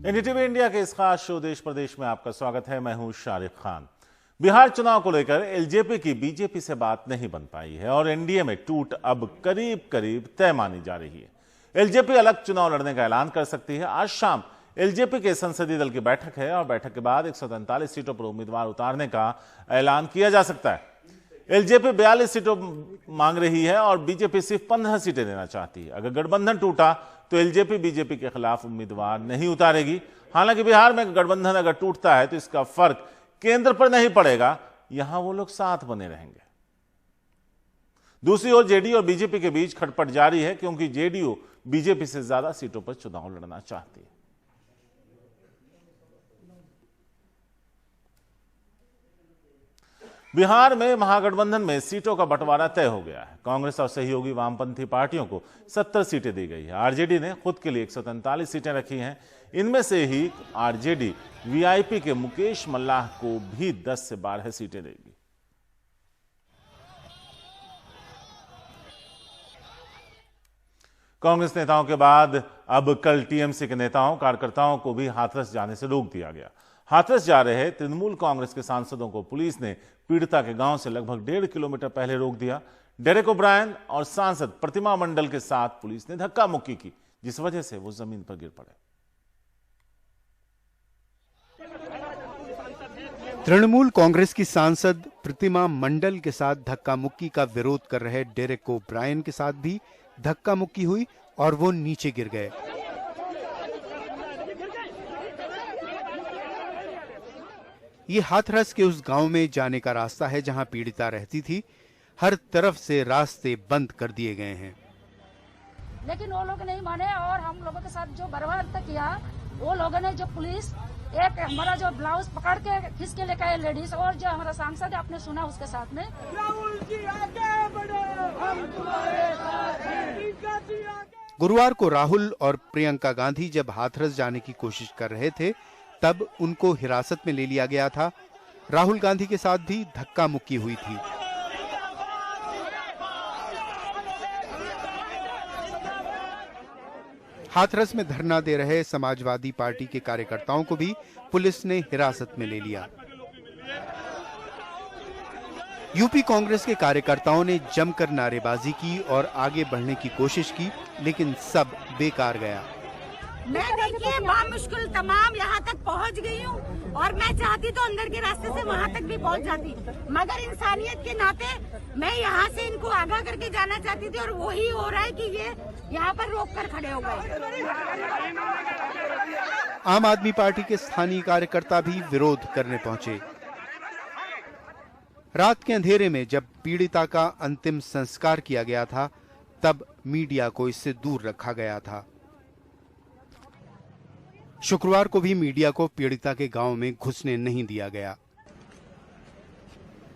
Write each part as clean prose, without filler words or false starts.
NDTV India के इस खास शो देश प्रदेश में आपका स्वागत है। मैं हूं शारिक खान। बिहार चुनाव को लेकर एलजेपी की बीजेपी से बात नहीं बन पाई है और एनडीए में टूट अब करीब करीब तय मानी जा रही है। एलजेपी अलग चुनाव लड़ने का ऐलान कर सकती है। आज शाम एलजेपी के संसदीय दल की बैठक है और बैठक के बाद 143 सीटों पर उम्मीदवार उतारने का ऐलान किया जा सकता है। एलजेपी 42 सीटों मांग रही है और बीजेपी सिर्फ 15 सीटें देना चाहती है। अगर गठबंधन टूटा तो एलजेपी बीजेपी के खिलाफ उम्मीदवार नहीं उतारेगी। हालांकि बिहार में गठबंधन अगर टूटता है तो इसका फर्क केंद्र पर नहीं पड़ेगा, यहां वो लोग साथ बने रहेंगे। दूसरी ओर जेडीयू और बीजेपी के बीच खटपट जारी है क्योंकि जेडीयू बीजेपी से ज्यादा सीटों पर चुनाव लड़ना चाहती है। बिहार में महागठबंधन में सीटों का बंटवारा तय हो गया है। कांग्रेस और सहयोगी वामपंथी पार्टियों को 70 सीटें दी गई है। आरजेडी ने खुद के लिए 143 सीटें रखी हैं। इनमें से ही आरजेडी वीआईपी के मुकेश मल्लाह को भी 10 से 12 सीटें देगी। कांग्रेस नेताओं के बाद अब कल टीएमसी के नेताओं कार्यकर्ताओं को भी हाथरस जाने से रोक दिया गया। हाथरस जा रहे तृणमूल कांग्रेस के सांसदों को पुलिस ने पीड़िता के गांव से लगभग 1.5 किलोमीटर पहले रोक दिया। डेरेक ओब्रायन और सांसद प्रतिमा मंडल के साथ पुलिस ने धक्का मुक्की की, जिस वजह से वो जमीन पर गिर पड़े। तृणमूल कांग्रेस की सांसद प्रतिमा मंडल के साथ धक्का मुक्की का विरोध कर रहे डेरेक ओब्रायन के साथ भी धक्का मुक्की हुई और वो नीचे गिर गए। ये हाथरस के उस गांव में जाने का रास्ता है जहां पीड़िता रहती थी। हर तरफ से रास्ते बंद कर दिए गए हैं। लेकिन वो लोग नहीं माने और हम लोगों के साथ जो बर्बाद तक किया, वो लोगों ने जो पुलिस एक हमारा जो ब्लाउज पकड़ के खींच के लेकर आए लेडीज, और जो हमारा सांसद है आपने सुना उसके साथ में राहुल जी आगे बढ़ो, हम तुम्हारे साथ हैं। गुरुवार को राहुल और प्रियंका गांधी जब हाथरस जाने की कोशिश कर रहे थे तब उनको हिरासत में ले लिया गया था। राहुल गांधी के साथ भी धक्का मुक्की हुई थी। हाथरस में धरना दे रहे समाजवादी पार्टी के कार्यकर्ताओं को भी पुलिस ने हिरासत में ले लिया। यूपी कांग्रेस के कार्यकर्ताओं ने जमकर नारेबाजी की और आगे बढ़ने की कोशिश की, लेकिन सब बेकार गया। मैं देखिए बामुश्किल तमाम यहाँ तक पहुँच गई हूँ और मैं चाहती तो अंदर के रास्ते से वहाँ तक भी पहुँच जाती, मगर इंसानियत के नाते मैं यहाँ से इनको आगाह करके जाना चाहती थी और वही हो रहा है कि ये यहाँ पर रोक कर खड़े हो गए। आम आदमी पार्टी के स्थानीय कार्यकर्ता भी विरोध करने पहुंचे। रात के अंधेरे में जब पीड़िता का अंतिम संस्कार किया गया था तब मीडिया को इससे दूर रखा गया था। शुक्रवार को भी मीडिया को पीड़िता के गांव में घुसने नहीं दिया गया।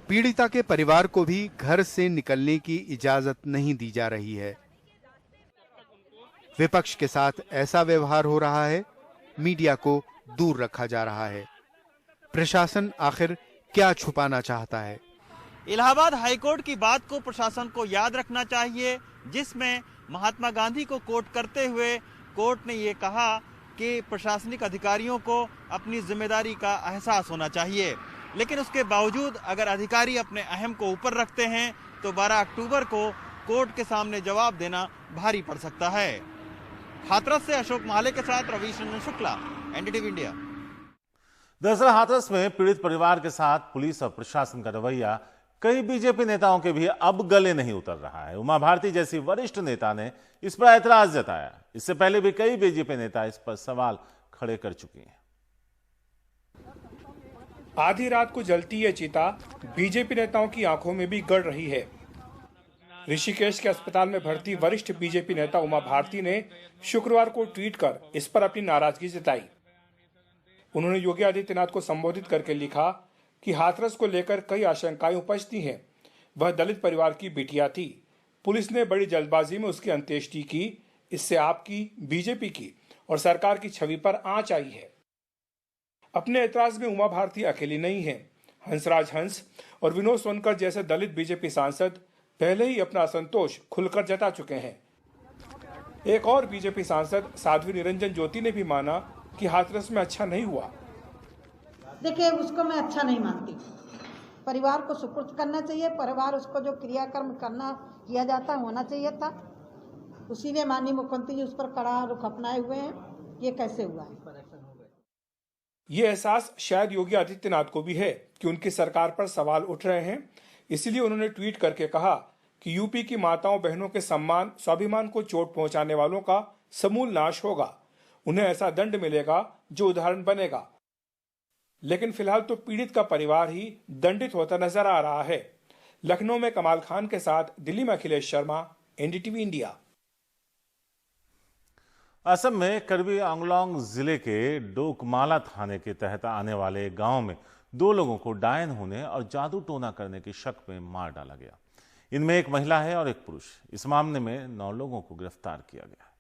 पीड़िता के परिवार को भी घर से निकलने की इजाजत नहीं दी जा रही है। विपक्ष के साथ ऐसा व्यवहार हो रहा है, मीडिया को दूर रखा जा रहा है। प्रशासन आखिर क्या छुपाना चाहता है? इलाहाबाद हाईकोर्ट की बात को प्रशासन को याद रखना चाहिए, जिसमें महात्मा गांधी को कोट करते हुए कोर्ट ने ये कहा कि प्रशासनिक अधिकारियों को अपनी जिम्मेदारी का एहसास होना चाहिए। लेकिन उसके बावजूद अगर अधिकारी अपने अहम को ऊपर रखते हैं तो 12 अक्टूबर को कोर्ट के सामने जवाब देना भारी पड़ सकता है। हाथरस से अशोक माले के साथ रवीश रंजन शुक्ला, एनडीटीवी इंडिया। दरअसल हाथरस में पीड़ित परिवार के साथ पुलिस और प्रशासन का रवैया कई बीजेपी नेताओं के भी अब गले नहीं उतर रहा है। उमा भारती जैसी वरिष्ठ नेता ने इस पर ऐतराज जताया। इससे पहले भी कई बीजेपी नेता इस पर सवाल खड़े कर चुके हैं। आधी रात को जलती ये चिता बीजेपी नेताओं की आंखों में भी गड़ रही है। ऋषिकेश के अस्पताल में भर्ती वरिष्ठ बीजेपी नेता उमा भारती ने शुक्रवार को ट्वीट कर इस पर अपनी नाराजगी जताई। उन्होंने योगी आदित्यनाथ को संबोधित करके लिखा कि हाथरस को लेकर कई आशंकाएं उपजती हैं। वह दलित परिवार की बिटिया थी। पुलिस ने बड़ी जल्दबाजी में उसकी अंत्येष्टि की। इससे आपकी, बीजेपी की और सरकार की छवि पर आंच आई है। अपने ऐतराज में उमा भारती अकेली नहीं है। हंसराज हंस और विनोद सोनकर जैसे दलित बीजेपी सांसद पहले ही अपना असंतोष खुलकर जता चुके हैं। एक और बीजेपी सांसद साध्वी निरंजन ज्योति ने भी माना कि हाथरस में अच्छा नहीं हुआ। देखिए, उसको मैं अच्छा नहीं मानती। परिवार को सुपुर्द करना चाहिए, परिवार उसको जो क्रियाकर्म किया जाता होना चाहिए था। उसी ने माननीय मुख्यमंत्री जी उस पर कड़ा रुख अपनाए हुए हैं। ये कैसे हुआ है? ये एहसास शायद योगी आदित्यनाथ को भी है कि उनकी सरकार पर सवाल उठ रहे हैं। इसीलिए उन्होंने ट्वीट करके कहा कि यूपी की माताओं बहनों के सम्मान स्वाभिमान को चोट पहुंचाने वालों का समूल नाश होगा। उन्हें ऐसा दंड मिलेगा जो उदाहरण बनेगा। लेकिन फिलहाल तो पीड़ित का परिवार ही दंडित होता नजर आ रहा है। लखनऊ में कमाल खान के साथ दिल्ली में अखिलेश शर्मा, एनडीटीवी इंडिया। असम में करबी आंगलोंग जिले के डोकमाला थाने के तहत आने वाले गांव में 2 लोगों को डायन होने और जादू टोना करने के शक में मार डाला गया। इनमें एक महिला है और एक पुरुष। इस मामले में 9 लोगों को गिरफ्तार किया गया।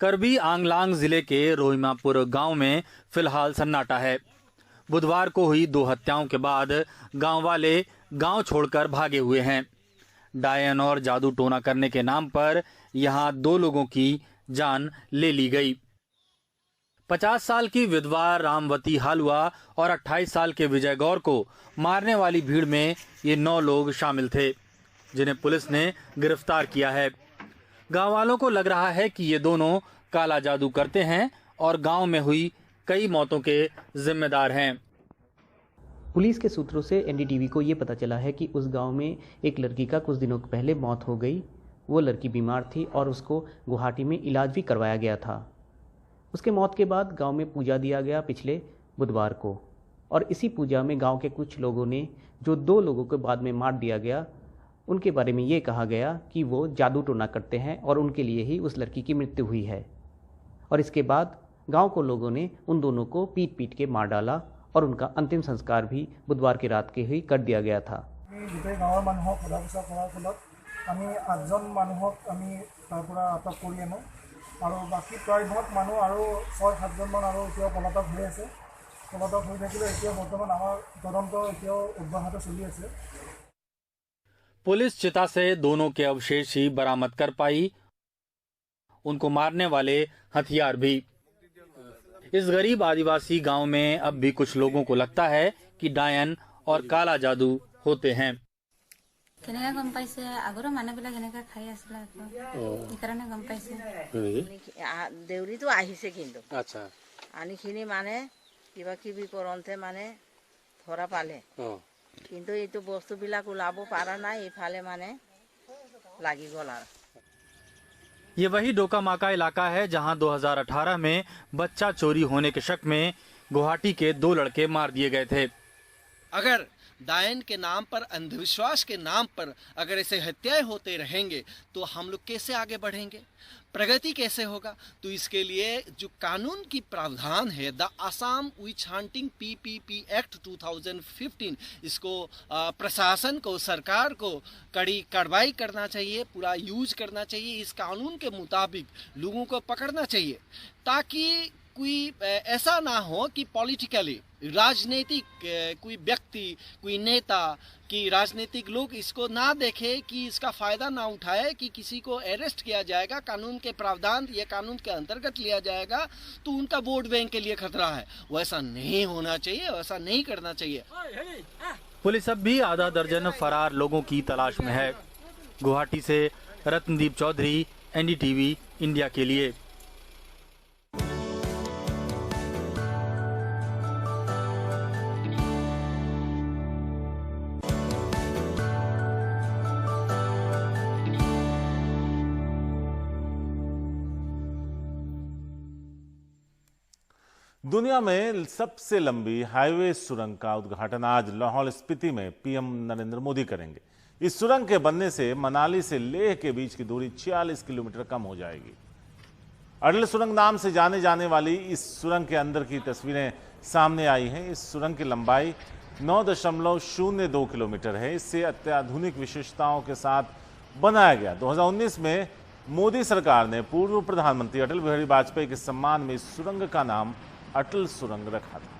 करबी आंगलांग जिले के रोहिमापुर गांव में फिलहाल सन्नाटा है। बुधवार को हुई 2 हत्याओं के बाद गांव वाले गांव छोड़कर भागे हुए हैं। डायन और जादू टोना करने के नाम पर यहां 2 लोगों की जान ले ली गई। 50 साल की विधवा रामवती हालुआ और 28 साल के विजय गौर को मारने वाली भीड़ में ये 9 लोग शामिल थे, जिन्हें पुलिस ने गिरफ्तार किया है। गांव वालों को लग रहा है कि ये दोनों काला जादू करते हैं और गांव में हुई कई मौतों के जिम्मेदार हैं। पुलिस के सूत्रों से एनडीटीवी को ये पता चला है कि उस गांव में एक लड़की का कुछ दिनों पहले मौत हो गई। वो लड़की बीमार थी और उसको गुवाहाटी में इलाज भी करवाया गया था। उसके मौत के बाद गांव में पूजा दिया गया पिछले बुधवार को, और इसी पूजा में गांव के कुछ लोगों ने जो 2 लोगों को बाद में मार दिया गया, उनके बारे में ये कहा गया कि वो जादू टोना करते हैं और उनके लिए ही उस लड़की की मृत्यु हुई है। और इसके बाद गाँव को लोगों ने उन दोनों को पीट पीट के मार डाला और उनका अंतिम संस्कार भी बुधवार की रात के ही कर दिया गया था। गोटे गाँवर मानुहक सोधा पोछा करार फलत आमी 8जन मानुहक आमी तारपरा आटक करि आनो आरो बाकी प्राय बहुत मानुह आरो 6-7जन मान आरो एतिया पलातक হৈ আছে। पलातक হৈ থাকিলে एतिया बर्तमान आमार तदন্ত एतिया अब्याहत चलि আছে। पुलिस चिता से दोनों के अवशेष ही बरामद कर पाई, उनको मारने वाले हथियार भी। इस गरीब आदिवासी गांव में अब भी कुछ लोगों को लगता है कि डायन और काला जादू होते हैं। देउरी तो आहिसे किन्तु अच्छा आनिखिनि माने किबा किबि करन्ते माने धरा पाले किन्तु एतु बस्तुबिलाक उलाब पारा नाइ इफाले माने लागि गल आरो। ये वही डोकामाका इलाका है जहां 2018 में बच्चा चोरी होने के शक में गुवाहाटी के 2 लड़के मार दिए गए थे। अगर डायन के नाम पर, अंधविश्वास के नाम पर अगर ऐसे हत्याएं होते रहेंगे तो हम लोग कैसे आगे बढ़ेंगे, प्रगति कैसे होगा? तो इसके लिए जो कानून की प्रावधान है, the Assam which hunting PPP act 2015, इसको प्रशासन को, सरकार को कड़ी कार्रवाई करना चाहिए, पूरा यूज करना चाहिए। इस कानून के मुताबिक लोगों को पकड़ना चाहिए ताकि कोई ऐसा ना हो कि पॉलिटिकली राजनीतिक कोई व्यक्ति, कोई नेता कि राजनीतिक लोग इसको ना देखे कि इसका फायदा ना उठाए कि किसी को अरेस्ट किया जाएगा, कानून के प्रावधान ये कानून के अंतर्गत लिया जाएगा तो उनका वोट बैंक के लिए खतरा है। वैसा नहीं होना चाहिए, वैसा नहीं करना चाहिए। पुलिस अब भी आधा दर्जन फरार लोगों की तलाश में है। गुवाहाटी से रत्नदीप चौधरी, एनडीटीवी इंडिया के लिए। दुनिया में सबसे लंबी हाईवे सुरंग का उद्घाटन आज लाहौल स्पीति में पीएम नरेंद्र मोदी करेंगे। इस सुरंग के बनने से मनाली से लेह के बीच की दूरी 46 किलोमीटर कम हो जाएगी। अटल सुरंग नाम से जाने जाने वाली इस सुरंग के अंदर की तस्वीरें सामने आई हैं। इस सुरंग की लंबाई 9.02 किलोमीटर है। इससे अत्याधुनिक विशेषताओं के साथ बनाया गया। 2019 में मोदी सरकार ने पूर्व प्रधानमंत्री अटल बिहारी वाजपेयी के सम्मान में इस सुरंग का नाम अटल सुरंग रखा था।